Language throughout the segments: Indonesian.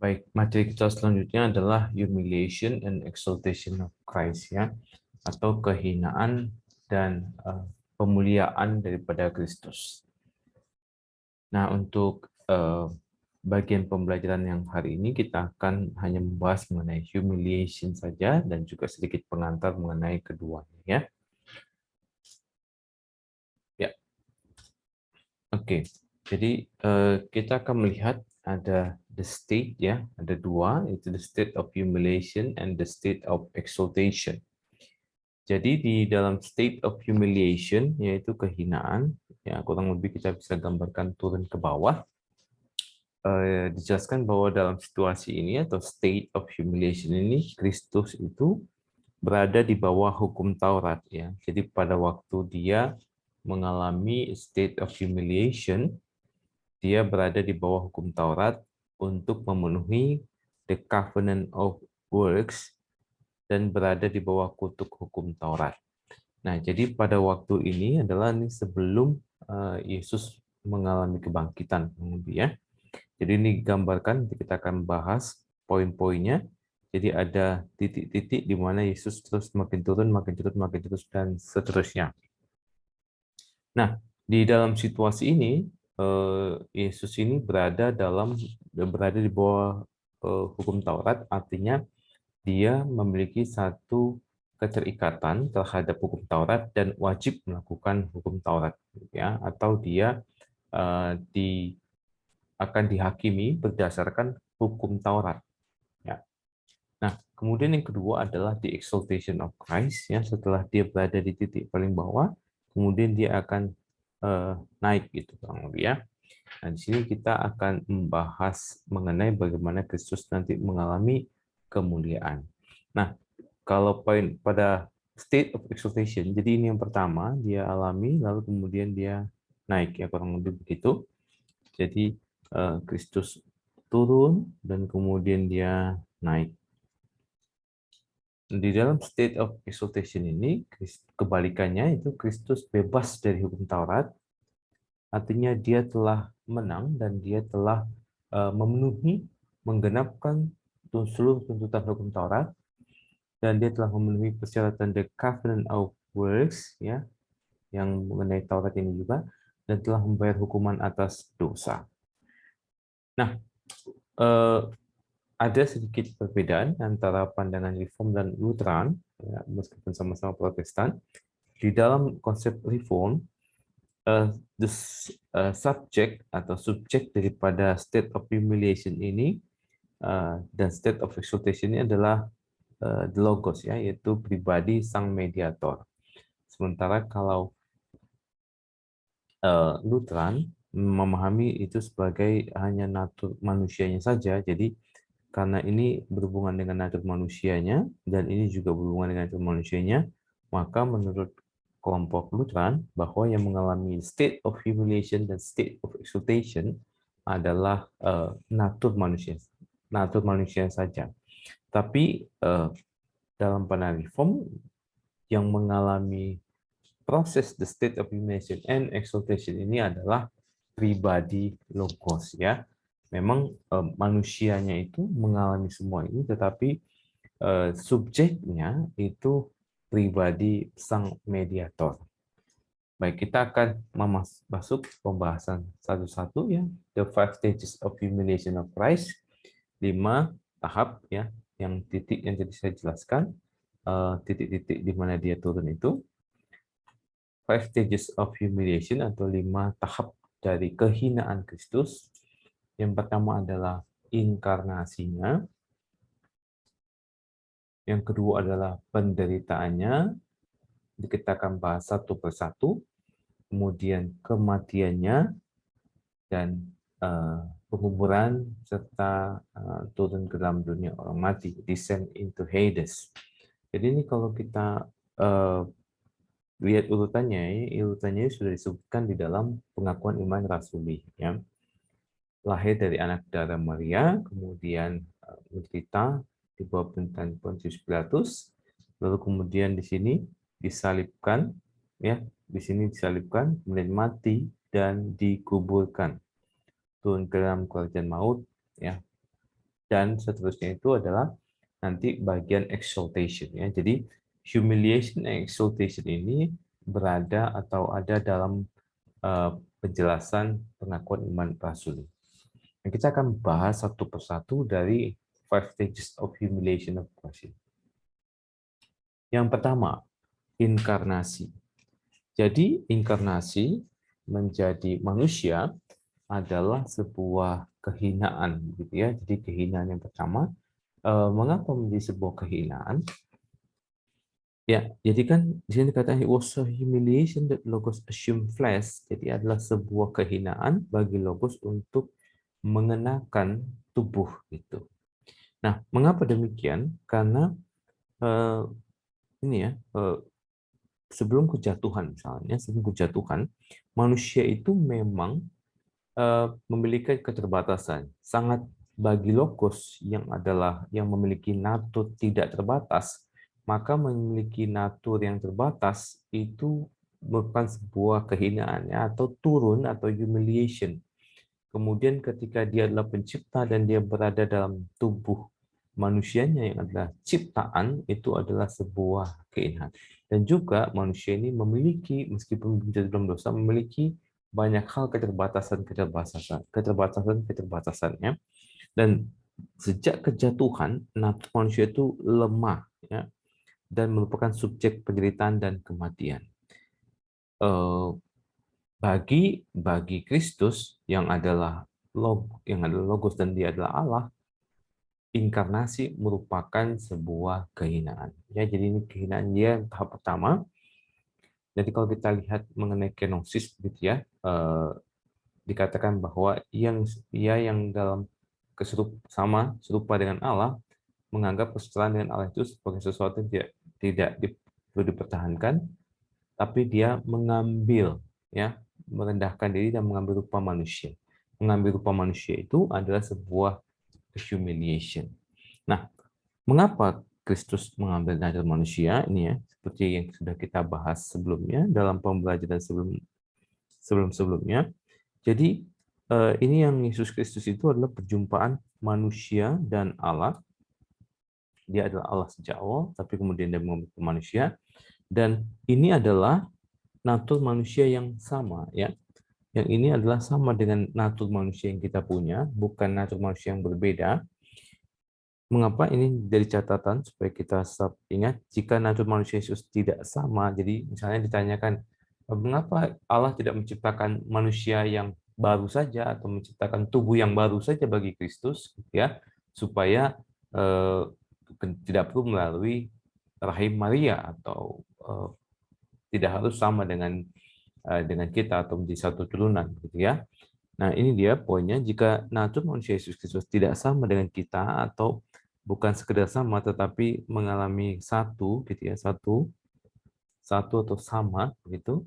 Baik, materi kita selanjutnya adalah humiliation and exaltation of Christ, ya, atau kehinaan dan pemuliaan daripada Kristus. Nah, untuk bagian pembelajaran yang hari ini kita akan hanya membahas mengenai humiliation saja dan juga sedikit pengantar mengenai keduanya, ya. Ya, oke. Jadi kita akan melihat ada the state, ya, ada dua, itu the state of humiliation and the state of exaltation. Jadi di dalam state of humiliation, yaitu kehinaan, ya kurang lebih kita bisa gambarkan turun ke bawah. Dijelaskan bahwa dalam situasi ini atau state of humiliation ini, Kristus itu berada di bawah hukum Taurat, ya. Jadi pada waktu dia mengalami state of humiliation, dia berada di bawah hukum Taurat untuk memenuhi the covenant of works dan berada di bawah kutuk hukum Taurat. Nah, jadi pada waktu ini adalah sebelum Yesus mengalami kebangkitan, ya. Jadi ini digambarkan, kita akan bahas poin-poinnya. Jadi ada titik-titik di mana Yesus terus makin turun, dan seterusnya. Nah, di dalam situasi ini, Yesus ini berada di bawah hukum Taurat, artinya dia memiliki satu keterikatan terhadap hukum Taurat dan wajib melakukan hukum Taurat, ya, atau dia akan dihakimi berdasarkan hukum Taurat, ya. Nah, kemudian yang kedua adalah the exaltation of Christ, ya. Setelah dia berada di titik paling bawah, kemudian dia akan naik, gitu, kurang lebih, ya. Nah, di sini kita akan membahas mengenai bagaimana Kristus nanti mengalami kemuliaan. Nah, kalau poin pada state of exaltation, jadi ini yang pertama dia alami, lalu kemudian dia naik, ya, kurang lebih begitu. Jadi Kristus turun dan kemudian dia naik. Di dalam state of exaltation ini, kebalikannya itu Kristus bebas dari hukum Taurat, artinya dia telah menang dan dia telah memenuhi, menggenapkan seluruh tuntutan hukum Taurat, dan dia telah memenuhi persyaratan the covenant of works, ya, yang mengenai Taurat ini juga, dan telah membayar hukuman atas dosa. Nah, ada sedikit perbedaan antara pandangan Reform dan Lutheran, ya, meskipun sama-sama Protestan. Di dalam konsep Reform, the subject atau subjek daripada state of humiliation ini dan state of exaltation ini adalah the logos, ya, yaitu pribadi sang mediator. Sementara kalau Lutheran memahami itu sebagai hanya natur manusianya saja. Jadi karena ini berhubungan dengan natur manusianya dan ini juga berhubungan dengan natur manusianya, maka menurut kelompok Lutheran bahwa yang mengalami state of humiliation dan state of exaltation adalah natur manusia saja. Tapi dalam pandangan Reform, yang mengalami proses the state of humiliation and exaltation ini adalah pribadi logos, ya. Memang manusianya itu mengalami semua ini, tetapi subjeknya itu pribadi sang mediator. Baik, kita akan masuk pembahasan satu-satu, ya. The 5 stages of humiliation of Christ, 5 tahap, ya, yang titik yang tadi saya jelaskan, titik-titik di mana dia turun itu. 5 stages of humiliation atau 5 tahap dari kehinaan Kristus. Yang pertama adalah inkarnasinya. Yang kedua adalah penderitaannya. Kita akan bahas satu persatu. Kemudian kematiannya dan penguburan serta turun ke dalam dunia orang mati, descend into Hades. Jadi ini kalau kita lihat urutannya sudah disebutkan di dalam pengakuan iman rasuli, ya. Lahir dari anak darah Maria, kemudian menderita di bawah pemerintahan Pontius Pilatus, lalu kemudian di sini disalibkan, ya, di sini disalibkan, kemudian mati dan dikuburkan, turun ke dalam kerajaan maut, ya, dan seterusnya itu adalah nanti bagian exaltation ya. Jadi humiliation and exaltation ini berada atau ada dalam penjelasan pengakuan iman rasuli. Dan kita akan bahas satu persatu dari 5 stages of humiliation of Christ. Yang pertama, inkarnasi. Jadi inkarnasi menjadi manusia adalah sebuah kehinaan, gitu ya. Jadi kehinaan yang pertama, mengapa menjadi sebuah kehinaan? Ya, jadi kan di sini dikatakan it was a humiliation that Logos assumed flesh. Jadi adalah sebuah kehinaan bagi Logos untuk mengenakan tubuh itu. Nah, mengapa demikian? Karena ini ya, sebelum kejatuhan misalnya, sebelum kejatuhan, manusia itu memang memiliki keterbatasan. Sangat bagi Logos yang memiliki natur tidak terbatas, maka memiliki natur yang terbatas itu merupakan sebuah kehinaan ya, atau turun atau humiliation. Kemudian ketika dia adalah pencipta dan dia berada dalam tubuh manusianya yang adalah ciptaan, itu adalah sebuah kehinaan. Dan juga manusia ini memiliki, meskipun dalam dosa, memiliki banyak hal keterbatasannya. Dan sejak kejatuhan, natur manusia itu lemah ya, dan merupakan subjek penderitaan dan kematian. Bagi Kristus yang adalah Logos dan dia adalah Allah, inkarnasi merupakan sebuah kehinaan. Ya, jadi ini kehinaan dia tahap pertama. Jadi kalau kita lihat mengenai kenosis, gitu ya, dikatakan bahwa yang dalam serupa dengan Allah menganggap kesetaraan dengan Allah itu sebagai sesuatu yang tidak perlu dipertahankan, tapi dia mengambil ya, merendahkan diri dan mengambil rupa manusia. Mengambil rupa manusia itu adalah sebuah humiliation. Nah, mengapa Kristus mengambil natur manusia? Ini ya, seperti yang sudah kita bahas sebelumnya dalam pembelajaran sebelumnya. Jadi ini yang Yesus Kristus itu adalah perjumpaan manusia dan Allah. Dia adalah Allah sejak awal, tapi kemudian dia mengambil manusia. Dan ini adalah natur manusia yang sama, ya. Yang ini adalah sama dengan natur manusia yang kita punya, bukan natur manusia yang berbeda. Mengapa ini dari catatan supaya kita ingat, jika natur manusia Yesus tidak sama, jadi misalnya ditanyakan, mengapa Allah tidak menciptakan manusia yang baru saja atau menciptakan tubuh yang baru saja bagi Kristus, ya, supaya tidak perlu melalui rahim Maria atau tidak harus sama dengan kita atau menjadi satu turunan, gitu ya. Nah, ini dia poinnya, jika natur manusia Yesus Kristus tidak sama dengan kita atau bukan sekedar sama tetapi mengalami satu, gitu ya, satu atau sama, begitu,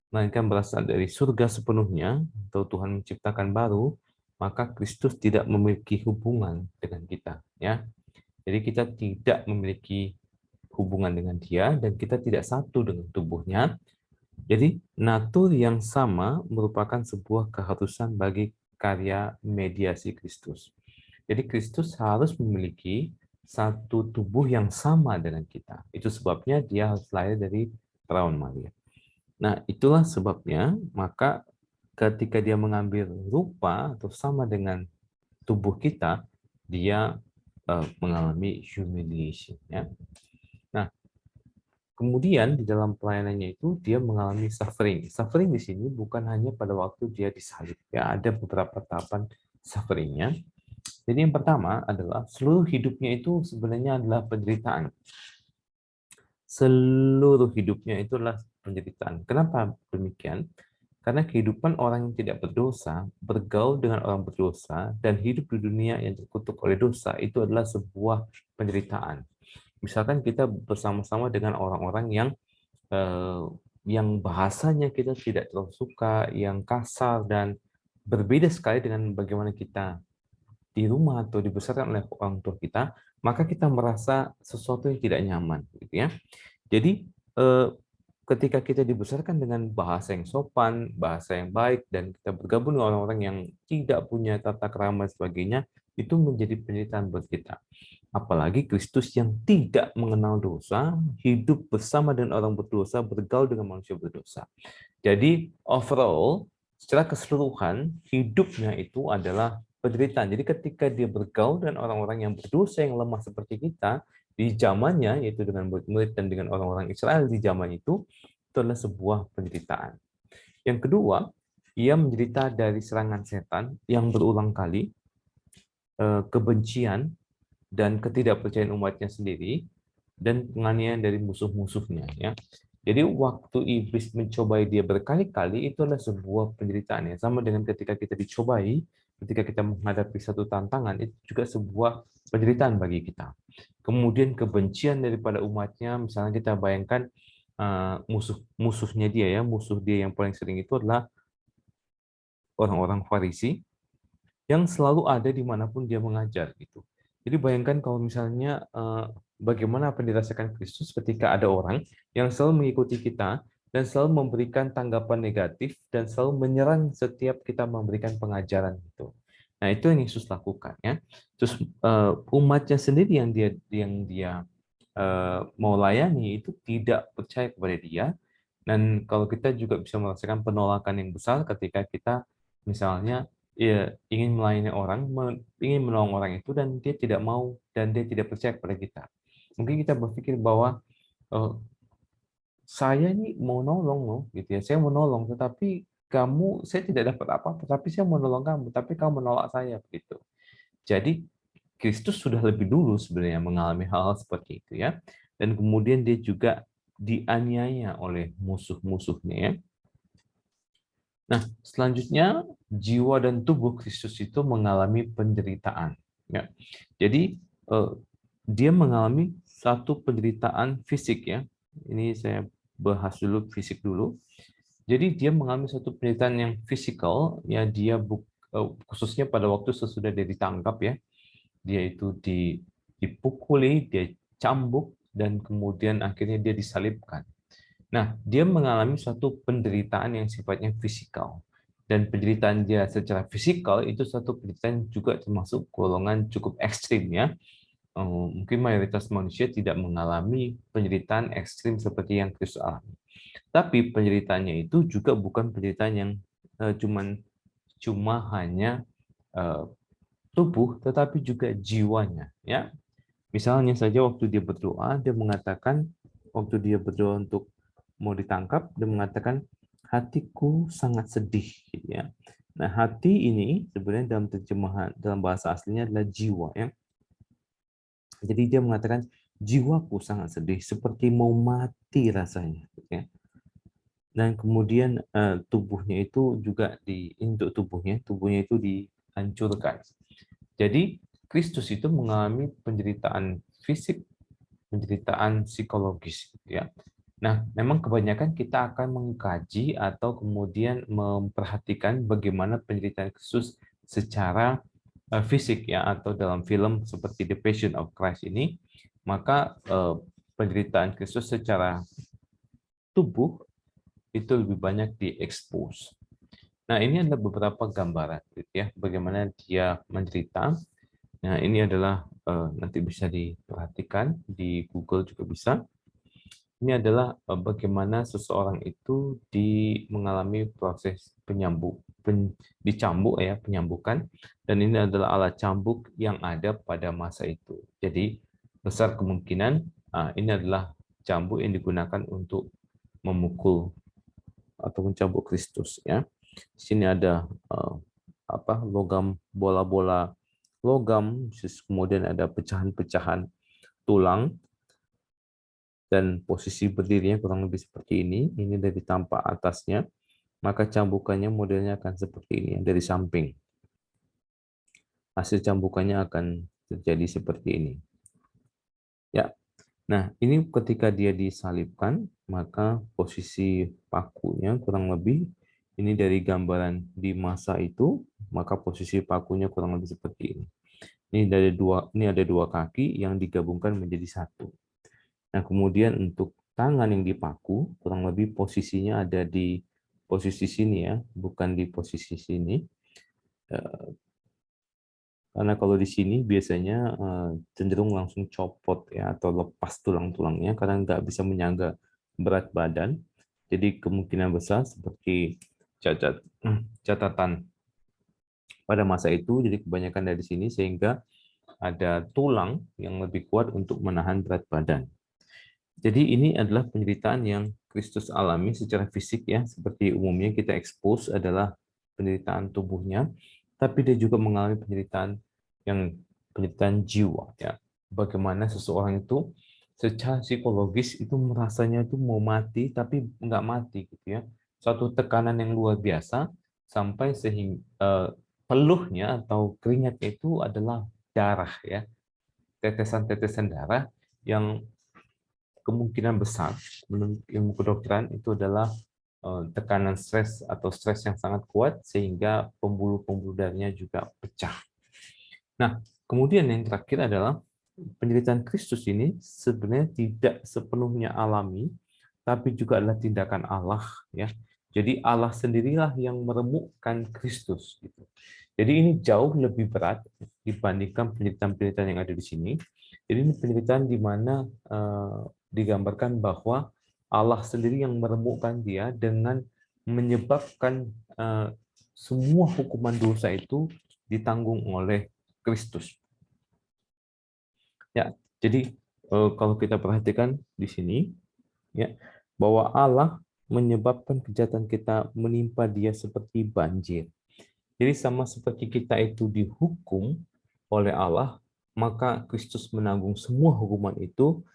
melainkan berasal dari surga sepenuhnya atau Tuhan menciptakan baru, maka Kristus tidak memiliki hubungan dengan kita, ya. Jadi kita tidak memiliki hubungan dengan Dia dan kita tidak satu dengan tubuhnya. Jadi natur yang sama merupakan sebuah keharusan bagi karya mediasi Kristus. Jadi Kristus harus memiliki satu tubuh yang sama dengan kita. Itu sebabnya dia harus lahir dari perawan Maria. Nah, itulah sebabnya maka ketika dia mengambil rupa atau sama dengan tubuh kita, dia mengalami humiliation. Ya. Nah, kemudian di dalam pelayanannya itu dia mengalami suffering. Suffering di sini bukan hanya pada waktu dia disalib. Ya, ada beberapa tahapan sufferingnya. Jadi yang pertama adalah seluruh hidupnya itu sebenarnya adalah penderitaan. Seluruh hidupnya itu adalah penderitaan. Kenapa demikian? Karena kehidupan orang yang tidak berdosa, bergaul dengan orang berdosa, dan hidup di dunia yang terkutuk oleh dosa, itu adalah sebuah penderitaan. Misalkan kita bersama-sama dengan orang-orang yang bahasanya kita tidak terlalu suka, yang kasar, dan berbeda sekali dengan bagaimana kita di rumah atau dibesarkan oleh orang tua kita, maka kita merasa sesuatu yang tidak nyaman, gitu ya. Jadi ketika kita dibesarkan dengan bahasa yang sopan, bahasa yang baik, dan kita bergabung dengan orang-orang yang tidak punya tata krama dan sebagainya, itu menjadi penderitaan buat kita. Apalagi Kristus yang tidak mengenal dosa, hidup bersama dengan orang berdosa, bergaul dengan manusia berdosa. Jadi overall, secara keseluruhan, hidupnya itu adalah penderitaan. Jadi ketika dia bergaul dengan orang-orang yang berdosa, yang lemah seperti kita, di zamannya, yaitu dengan murid-murid dan dengan orang-orang Israel di zaman itu adalah sebuah penderitaan. Yang kedua, ia menderita dari serangan setan yang berulang kali, kebencian dan ketidakpercayaan umatnya sendiri, dan penganiayaan dari musuh-musuhnya. Ya. Jadi waktu iblis mencobai dia berkali-kali, itu adalah sebuah penderitaan. Ya. Sama dengan ketika kita dicobai, ketika kita menghadapi satu tantangan, itu juga sebuah penderitaan bagi kita. Kemudian kebencian daripada umatnya, misalnya kita bayangkan musuhnya dia, ya, musuh dia yang paling sering itu adalah orang-orang Farisi, yang selalu ada dimanapun dia mengajar gitu. Jadi bayangkan kalau misalnya bagaimana apa yang dirasakan Kristus ketika ada orang yang selalu mengikuti kita dan selalu memberikan tanggapan negatif dan selalu menyerang setiap kita memberikan pengajaran itu. Nah itu yang Yesus lakukan ya. Terus umatnya sendiri yang dia mau layani itu tidak percaya kepada dia. Dan kalau kita juga bisa merasakan penolakan yang besar ketika kita misalnya ya, ingin melayani orang, ingin menolong orang itu dan dia tidak mau dan dia tidak percaya kepada kita. Mungkin kita berpikir bahwa saya ini mau nolong loh, gitu ya. Saya mau nolong, tetapi saya tidak dapat apa-apa, tapi saya mau nolong kamu, tapi kamu menolak saya, begitu. Jadi Kristus sudah lebih dulu sebenarnya mengalami hal-hal seperti itu ya, dan kemudian dia juga dianiaya oleh musuh-musuhnya ya. Nah, selanjutnya jiwa dan tubuh Kristus itu mengalami penderitaan. Ya. Jadi dia mengalami satu penderitaan fisik ya. Ini saya bahas dulu fisik dulu. Jadi dia mengalami satu penderitaan yang fisikal ya, khususnya pada waktu sesudah dia ditangkap ya. Dia itu dipukuli, dia cambuk dan kemudian akhirnya dia disalibkan. Nah, dia mengalami suatu penderitaan yang sifatnya fisikal. Dan penderitaan dia secara fisikal itu satu penderitaan juga termasuk golongan cukup ekstrim ya. Mungkin mayoritas manusia tidak mengalami penderitaan ekstrim seperti yang Kristus alami. Tapi penderitaannya itu juga bukan penderitaan yang cuma hanya tubuh, tetapi juga jiwanya. Ya, misalnya saja waktu dia berdoa, dia mengatakan waktu dia berdoa untuk mau ditangkap, dia mengatakan hatiku sangat sedih, gitu ya. Nah, hati ini sebenarnya dalam terjemahan dalam bahasa aslinya adalah jiwa, ya. Jadi dia mengatakan jiwaku sangat sedih, seperti mau mati rasanya, gitu ya. Dan kemudian tubuhnya itu juga untuk tubuhnya itu dihancurkan. Jadi Kristus itu mengalami penderitaan fisik, penderitaan psikologis, gitu ya. Nah, memang kebanyakan kita akan mengkaji atau kemudian memperhatikan bagaimana penderitaan Kristus secara fisik ya, atau dalam film seperti The Passion of Christ ini, maka penderitaan Kristus secara tubuh itu lebih banyak diekspos. Nah, ini adalah beberapa gambaran gitu ya, bagaimana dia menderita. Nah, ini adalah nanti bisa diperhatikan di Google juga bisa. Ini adalah bagaimana seseorang itu mengalami proses dicambuk ya, penyambukan, dan ini adalah alat cambuk yang ada pada masa itu. Jadi besar kemungkinan ini adalah cambuk yang digunakan untuk memukul atau mencambuk Kristus ya. Di sini ada logam, bola-bola logam, kemudian ada pecahan-pecahan tulang, dan posisi berdirinya kurang lebih seperti ini. Ini dari tampak atasnya, maka cambukannya modelnya akan seperti ini dari samping. Hasil cambukannya akan terjadi seperti ini. Ya. Nah, ini ketika dia disalibkan, maka posisi pakunya kurang lebih ini dari gambaran di masa itu, maka posisi pakunya kurang lebih seperti ini. Ini ada dua kaki yang digabungkan menjadi satu. Nah, kemudian untuk tangan yang dipaku, kurang lebih posisinya ada di posisi sini ya, bukan di posisi sini. Karena kalau di sini biasanya cenderung langsung copot ya atau lepas tulang-tulangnya karena nggak bisa menyangga berat badan. Jadi kemungkinan besar seperti catatan pada masa itu, jadi kebanyakan dari sini sehingga ada tulang yang lebih kuat untuk menahan berat badan. Jadi ini adalah penderitaan yang Kristus alami secara fisik ya, seperti umumnya kita expose adalah penderitaan tubuhnya, tapi dia juga mengalami penderitaan jiwa ya. Bagaimana seseorang itu secara psikologis itu merasanya itu mau mati tapi nggak mati gitu ya. Suatu tekanan yang luar biasa sampai sehingga peluhnya atau keringatnya itu adalah darah ya, tetesan-tetesan darah yang kemungkinan besar menurut ilmu kedokteran itu adalah tekanan stres atau stres yang sangat kuat sehingga pembuluh-pembuluh darahnya juga pecah. Nah, kemudian yang terakhir adalah penderitaan Kristus ini sebenarnya tidak sepenuhnya alami, tapi juga adalah tindakan Allah ya. Jadi Allah sendirilah yang meremukkan Kristus gitu. Jadi ini jauh lebih berat dibandingkan penderitaan-penderitaan yang ada di sini. Jadi ini penderitaan di mana digambarkan bahwa Allah sendiri yang meremukkan dia dengan menyebabkan semua hukuman dosa itu ditanggung oleh Kristus. Ya, jadi kalau kita perhatikan di sini ya bahwa Allah menyebabkan kejahatan kita menimpa dia seperti banjir. Jadi sama seperti kita itu dihukum oleh Allah, maka Kristus menanggung semua hukuman itu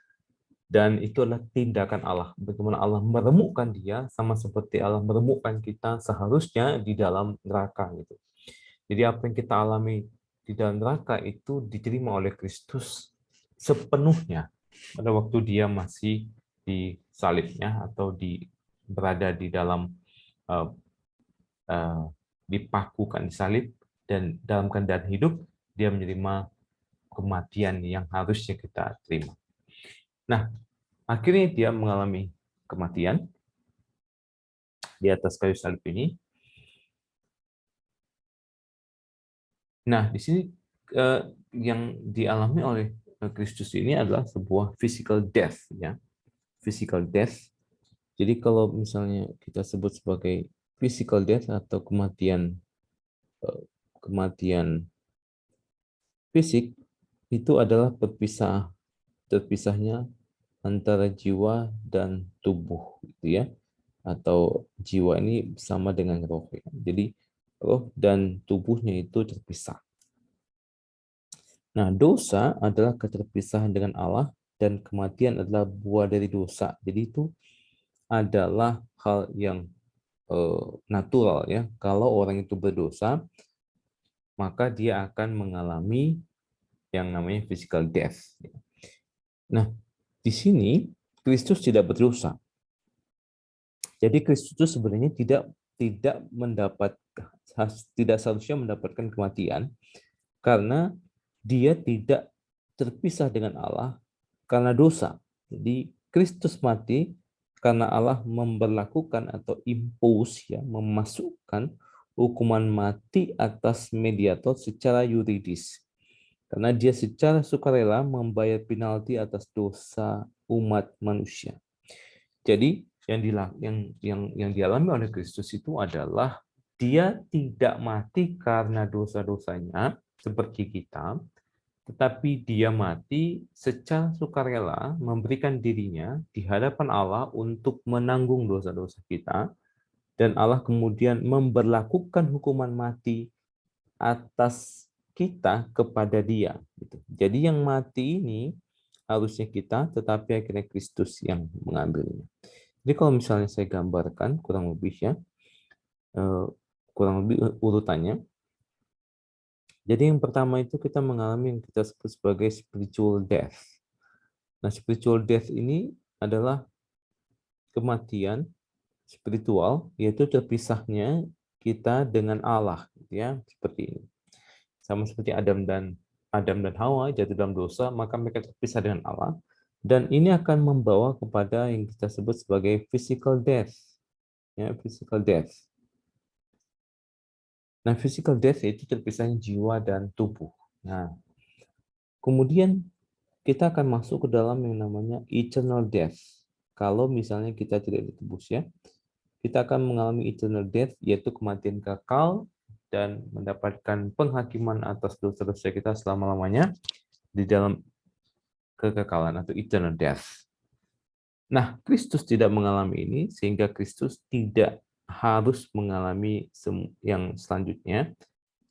dan itu adalah tindakan Allah. Bagaimana Allah meremukkan dia sama seperti Allah meremukkan kita seharusnya di dalam neraka gitu. Jadi apa yang kita alami di dalam neraka itu diterima oleh Kristus sepenuhnya pada waktu dia masih disalibnya atau berada di dalam uh, dipakukan disalib dan dalam keadaan hidup dia menerima kematian yang harusnya kita terima. Nah, akhirnya dia mengalami kematian di atas kayu salib ini. Nah, di sini yang dialami oleh Kristus ini adalah sebuah physical death ya. Physical death. Jadi kalau misalnya kita sebut sebagai physical death atau kematian fisik itu adalah terpisahnya antara jiwa dan tubuh gitu ya. Atau jiwa ini sama dengan roh ya. Jadi roh dan tubuhnya itu terpisah. Nah, dosa adalah keterpisahan dengan Allah dan kematian adalah buah dari dosa. Jadi itu adalah hal yang natural ya. Kalau orang itu berdosa, maka dia akan mengalami yang namanya physical death. Nah, di sini Kristus tidak berdosa. Jadi Kristus itu sebenarnya tidak seharusnya mendapatkan kematian karena dia tidak terpisah dengan Allah karena dosa. Jadi Kristus mati karena Allah memberlakukan atau impose ya, memasukkan hukuman mati atas mediator secara yuridis. Karena dia secara sukarela membayar penalti atas dosa umat manusia. Jadi yang dialami oleh Kristus itu adalah dia tidak mati karena dosa-dosanya seperti kita, tetapi dia mati secara sukarela memberikan dirinya di hadapan Allah untuk menanggung dosa-dosa kita, dan Allah kemudian memberlakukan hukuman mati atas kita kepada dia. Jadi yang mati ini harusnya kita, tetapi akhirnya Kristus yang mengambilnya. Jadi kalau misalnya saya gambarkan kurang lebih ya, kurang lebih urutannya. Jadi yang pertama itu kita mengalami yang kita sebut sebagai spiritual death. Nah, spiritual death ini adalah kematian spiritual, yaitu terpisahnya kita dengan Allah, ya seperti ini. Sama seperti Adam dan Hawa jatuh dalam dosa, maka mereka terpisah dengan Allah, dan ini akan membawa kepada yang kita sebut sebagai physical death, ya physical death. Nah, physical death itu terpisahnya jiwa dan tubuh. Nah, kemudian kita akan masuk ke dalam yang namanya eternal death. Kalau misalnya kita tidak ditebus ya, kita akan mengalami eternal death, yaitu kematian kekal dan mendapatkan penghakiman atas dosa-dosa kita selama-lamanya di dalam kekekalan atau eternal death. Nah, Kristus tidak mengalami ini sehingga Kristus tidak harus mengalami yang selanjutnya,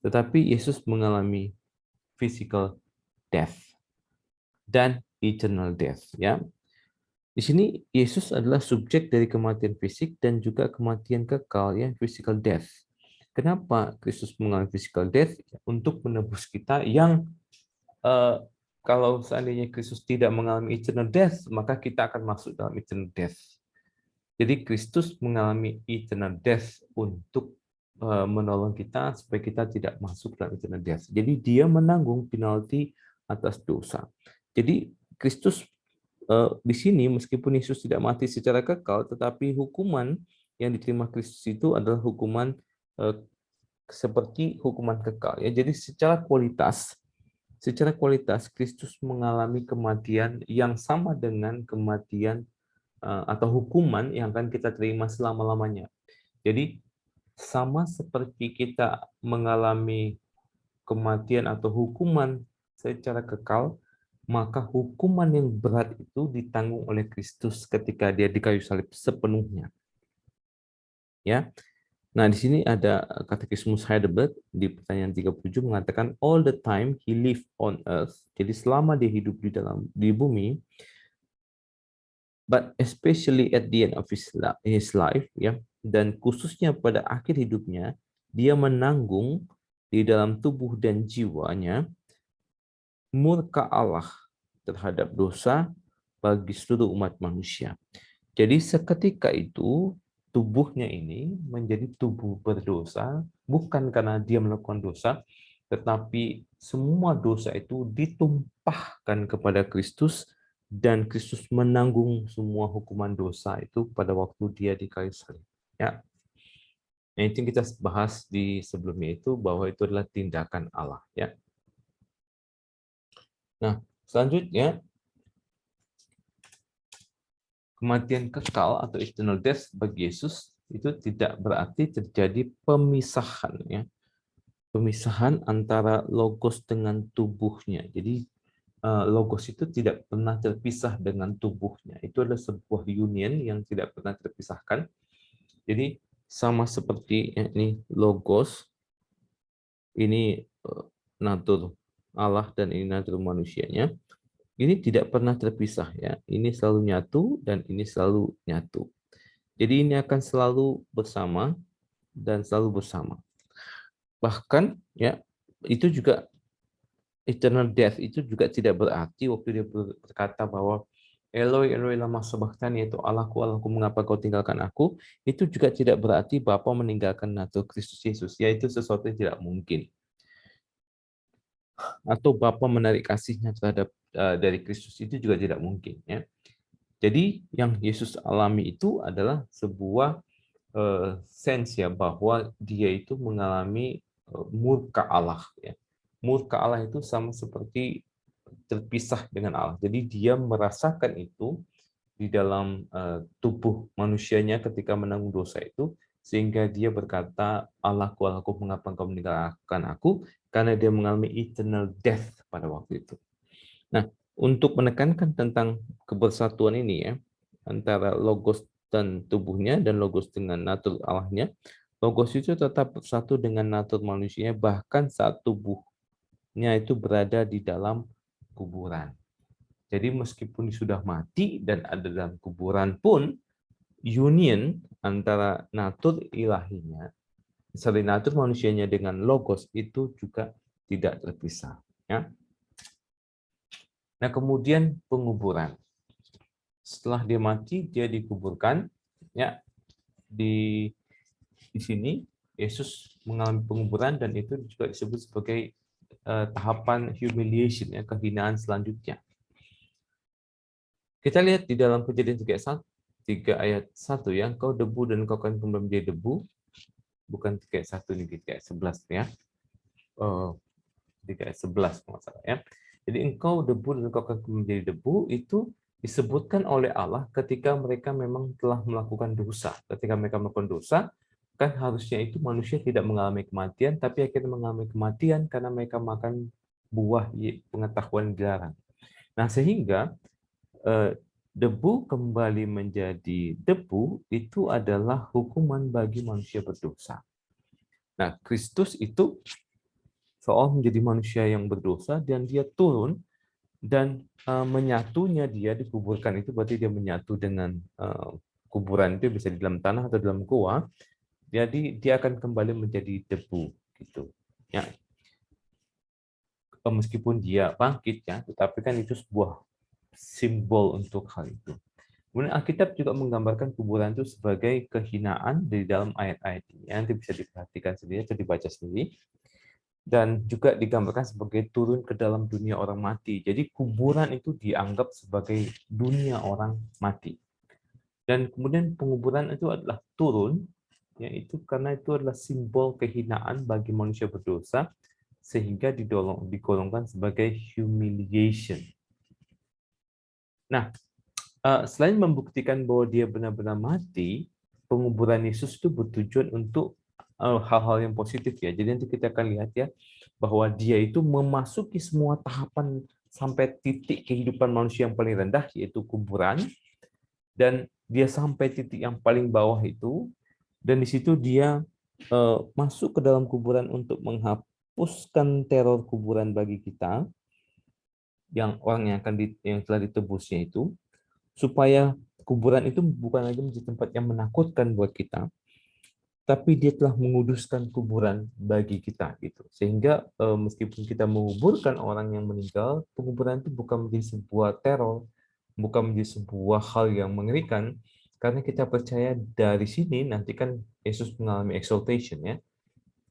tetapi Yesus mengalami physical death dan eternal death ya. Di sini Yesus adalah subjek dari kematian fisik dan juga kematian kekal ya, physical death. Kenapa Kristus mengalami physical death? Untuk menebus kita yang kalau seandainya Kristus tidak mengalami eternal death, maka kita akan masuk dalam eternal death. Jadi Kristus mengalami eternal death untuk menolong kita supaya kita tidak masuk dalam eternal death. Jadi dia menanggung penalti atas dosa. Jadi Kristus di sini meskipun Yesus tidak mati secara kekal, tetapi hukuman yang diterima Kristus itu adalah hukuman seperti hukuman kekal. Ya, jadi secara kualitas Kristus mengalami kematian yang sama dengan kematian atau hukuman yang akan kita terima selama-lamanya. Jadi sama seperti kita mengalami kematian atau hukuman secara kekal, maka hukuman yang berat itu ditanggung oleh Kristus ketika dia di kayu salib sepenuhnya. Ya. Nah, di sini ada Katekismus Heidelberg di pertanyaan 37 mengatakan all the time he lived on earth. Jadi selama dia hidup di bumi, but especially at the end of his life, ya, dan khususnya pada akhir hidupnya, dia menanggung di dalam tubuh dan jiwanya murka Allah terhadap dosa bagi seluruh umat manusia. Jadi seketika itu tubuhnya ini menjadi tubuh berdosa bukan karena dia melakukan dosa, tetapi semua dosa itu ditumpahkan kepada Kristus dan Kristus menanggung semua hukuman dosa itu pada waktu dia di kayu salib. Ya. Nah, itu yang kita bahas di sebelumnya itu bahwa itu adalah tindakan Allah. Ya. Nah, selanjutnya kematian kekal atau eternal death bagi Yesus itu tidak berarti terjadi pemisahan ya. Pemisahan antara logos dengan tubuhnya. Jadi logos itu tidak pernah terpisah dengan tubuhnya. Itu adalah sebuah union yang tidak pernah terpisahkan. Jadi sama seperti ini logos, ini natur Allah dan ini natur manusianya. Ini tidak pernah terpisah ya. Ini selalu nyatu dan ini selalu nyatu. Jadi ini akan selalu bersama dan selalu bersama. Bahkan ya itu juga eternal death itu juga tidak berarti waktu dia berkata bahwa Eloi Eloi lama sabachthani, yaitu Allahku Allahku mengapa kau tinggalkan aku, itu juga tidak berarti Bapa meninggalkan natur Kristus Yesus, yaitu sesuatu yang tidak mungkin. Atau Bapa menarik kasihnya terhadap dari Kristus itu juga tidak mungkin ya. Jadi yang Yesus alami itu adalah sebuah sense ya bahwa dia itu mengalami murka Allah ya. Murka Allah itu sama seperti terpisah dengan Allah. Jadi dia merasakan itu di dalam tubuh manusianya ketika menanggung dosa itu sehingga dia berkata Allahku Allahku mengapa engkau meninggalkan aku, karena dia mengalami eternal death pada waktu itu. Nah, untuk menekankan tentang kebersatuan ini ya antara logos dan tubuhnya dan logos dengan natur Allahnya, logos itu tetap bersatu dengan natur manusianya bahkan saat tubuhnya itu berada di dalam kuburan. Jadi meskipun sudah mati dan ada dalam kuburan pun, union antara natur ilahinya, natur manusianya dengan logos itu juga tidak terpisah. Ya. Nah kemudian penguburan. Setelah dia mati, dia dikuburkan. Ya, di sini Yesus mengalami penguburan dan itu juga disebut sebagai tahapan humiliation, ya, kehinaan selanjutnya. Kita lihat di dalam Kejadian 3 ayat 1 ya, kau debu dan kau akan kembali menjadi debu. Bukan 3 ayat 1 ini 3 ayat 11 ya. 3 ayat 11 kalau nggak salah ya. Jadi engkau debu dan engkau akan menjadi debu itu disebutkan oleh Allah ketika mereka memang telah melakukan dosa. Ketika mereka melakukan dosa, kan harusnya itu manusia tidak mengalami kematian, tapi akhirnya mengalami kematian karena mereka makan buah pengetahuan dilarang. Nah, sehingga debu kembali menjadi debu itu adalah hukuman bagi manusia berdosa. Nah, Kristus itu seolah menjadi manusia yang berdosa dan dia turun dan menyatunya dia dikuburkan itu berarti dia menyatu dengan kuburan itu bisa di dalam tanah atau dalam gua. Jadi dia akan kembali menjadi debu gitu. Ya, meskipun dia bangkit ya, tetapi kan itu sebuah simbol untuk hal itu. Kemudian Alkitab juga menggambarkan kuburan itu sebagai kehinaan di dalam ayat-ayat ini. Nanti bisa diperhatikan sendiri atau dibaca sendiri. Dan juga digambarkan sebagai turun ke dalam dunia orang mati. Jadi kuburan itu dianggap sebagai dunia orang mati. Dan kemudian penguburan itu adalah turun, yaitu karena itu adalah simbol kehinaan bagi manusia berdosa, sehingga digolongkan sebagai humiliation. Nah, selain membuktikan bahwa dia benar-benar mati, penguburan Yesus itu bertujuan untuk hal-hal yang positif ya. Jadi nanti kita akan lihat ya bahwa dia itu memasuki semua tahapan sampai titik kehidupan manusia yang paling rendah yaitu kuburan, dan dia sampai titik yang paling bawah itu, dan di situ dia masuk ke dalam kuburan untuk menghapuskan teror kuburan bagi kita yang orang yang telah ditebusnya itu, supaya kuburan itu bukan lagi menjadi tempat yang menakutkan buat kita, tapi dia telah menguduskan kuburan bagi kita gitu. Sehingga meskipun kita menguburkan orang yang meninggal, penguburan itu bukan menjadi sebuah teror, bukan menjadi sebuah hal yang mengerikan, karena kita percaya dari sini nanti kan Yesus mengalami exaltation ya.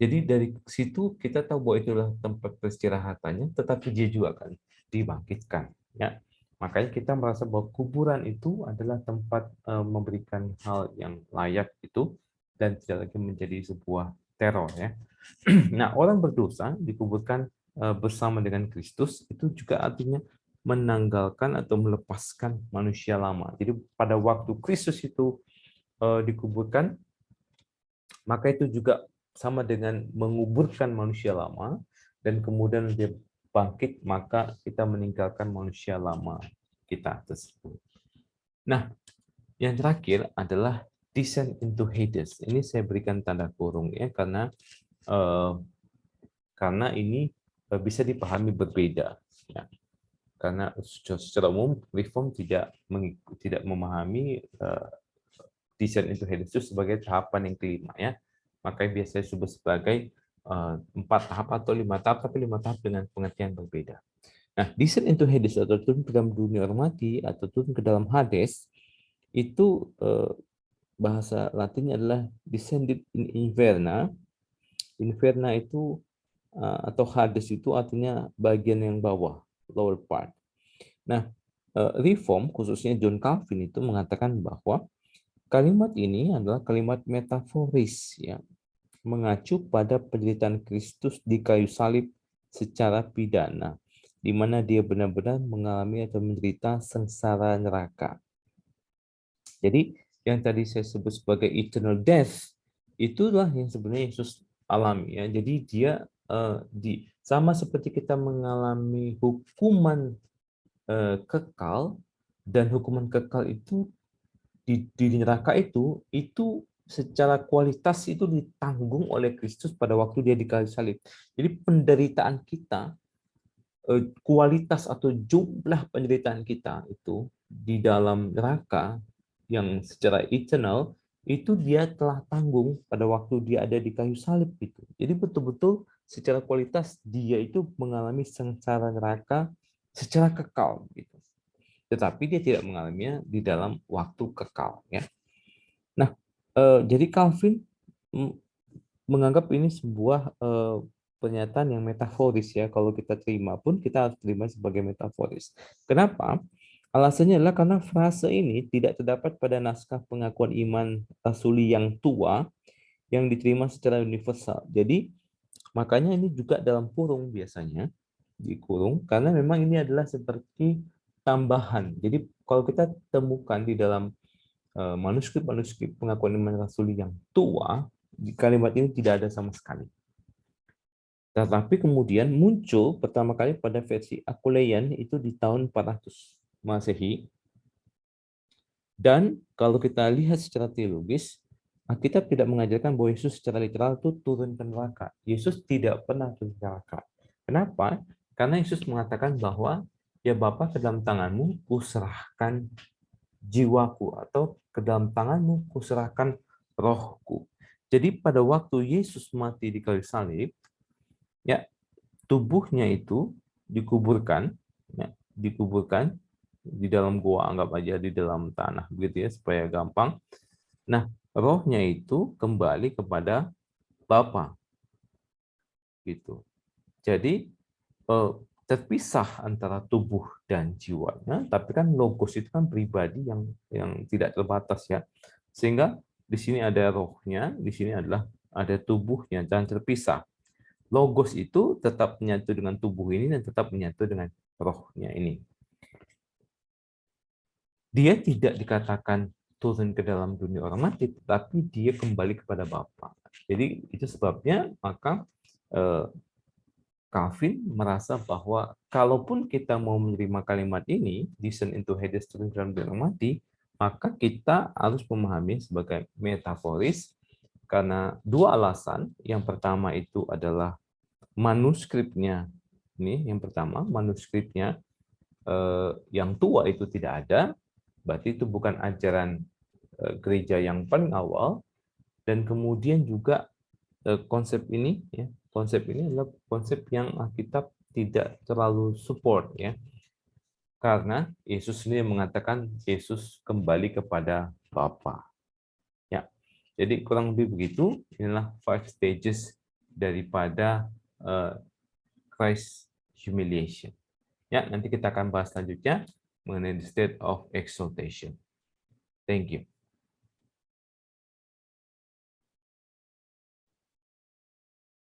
Jadi dari situ kita tahu bahwa itulah tempat peristirahatannya, tetapi dia juga akan dibangkitkan ya. Makanya kita merasa bahwa kuburan itu adalah tempat memberikan hal yang layak itu dan tidak lagi menjadi sebuah teror ya. Nah, orang berdosa dikuburkan bersama dengan Kristus itu juga artinya menanggalkan atau melepaskan manusia lama. Jadi pada waktu Kristus itu dikuburkan, maka itu juga sama dengan menguburkan manusia lama, dan kemudian dia bangkit, maka kita meninggalkan manusia lama kita tersebut. Nah, yang terakhir adalah descent into Hades. Ini saya berikan tanda kurung ya karena ini bisa dipahami berbeda ya. Karena secara umum Reform tidak memahami descent into Hades itu sebagai tahapan yang kelima ya. Makanya biasanya disebut sebagai 4 tahap atau 5 tahap, tapi 5 tahap dengan pengertian berbeda. Nah, descent into Hades atau turun ke dalam dunia orang mati atau turun ke dalam Hades itu bahasa Latinnya adalah descended in Inferna. Inferna itu atau Hades itu artinya bagian yang bawah, lower part. Nah, Reform khususnya John Calvin itu mengatakan bahwa kalimat ini adalah kalimat metaforis ya, mengacu pada penderitaan Kristus di kayu salib secara pidana, di mana dia benar-benar mengalami atau menderita sengsara neraka. Jadi yang tadi saya sebut sebagai eternal death, itulah yang sebenarnya Yesus alami ya. Jadi dia sama seperti kita mengalami hukuman kekal, dan hukuman kekal itu di neraka itu secara kualitas itu ditanggung oleh Kristus pada waktu dia di kayu salib. Jadi penderitaan kita, kualitas atau jumlah penderitaan kita itu di dalam neraka yang secara eternal itu dia telah tanggung pada waktu dia ada di kayu salib itu. Jadi betul-betul secara kualitas dia itu mengalami sengsara neraka secara kekal gitu. Tetapi dia tidak mengalaminya di dalam waktu kekal ya. Nah, jadi Calvin menganggap ini sebuah pernyataan yang metaforis ya. Kalau kita terima pun kita harus terima sebagai metaforis. Kenapa? Alasannya adalah karena frase ini tidak terdapat pada naskah pengakuan iman rasuli yang tua yang diterima secara universal. Jadi Makanya ini juga dalam kurung biasanya, dikurung, karena memang ini adalah seperti tambahan. Jadi kalau kita temukan di dalam manuskrip-manuskrip pengakuan iman rasuli yang tua, di kalimat ini tidak ada sama sekali. Tetapi kemudian muncul pertama kali pada versi Akuleyan itu di tahun 400 Masehi. Dan kalau kita lihat secara teologis, Alkitab tidak mengajarkan bahwa Yesus secara literal itu turun ke neraka. Yesus tidak pernah turun ke neraka. Kenapa? Karena Yesus mengatakan bahwa ya Bapa, ke dalam tanganmu kuserahkan jiwaku, atau ke dalam tanganmu kuserahkan rohku. Jadi pada waktu Yesus mati di kayu salib, ya tubuhnya itu dikuburkan, ya, dikuburkan di dalam gua, anggap aja di dalam tanah begitu ya supaya gampang. Nah, rohnya itu kembali kepada Bapa gitu. Jadi terpisah antara tubuh dan jiwanya, tapi kan logos itu kan pribadi yang tidak terbatas ya. Sehingga di sini ada rohnya, di sini adalah ada tubuhnya dan terpisah. Logos itu tetap menyatu dengan tubuh ini dan tetap menyatu dengan rohnya ini. Dia tidak dikatakan turun ke dalam dunia orang mati, tapi dia kembali kepada Bapa. Jadi itu sebabnya maka Calvin merasa bahwa kalaupun kita mau menerima kalimat ini, descend into Hades, turun ke dalam dunia orang mati, maka kita harus memahami sebagai metaforis karena dua alasan. Yang pertama itu adalah manuskripnya. Ini yang pertama, manuskripnya yang tua itu tidak ada, berarti itu bukan ajaran gereja yang paling awal. Dan kemudian juga konsep ini ya, konsep ini adalah konsep yang Alkitab tidak terlalu support ya. Karena Yesus sendiri mengatakan Yesus kembali kepada Bapa. Ya. Jadi kurang lebih begitu, inilah 5 stages daripada Christ humiliation. Ya, nanti kita akan bahas selanjutnya mengenai the state of exaltation. Thank you.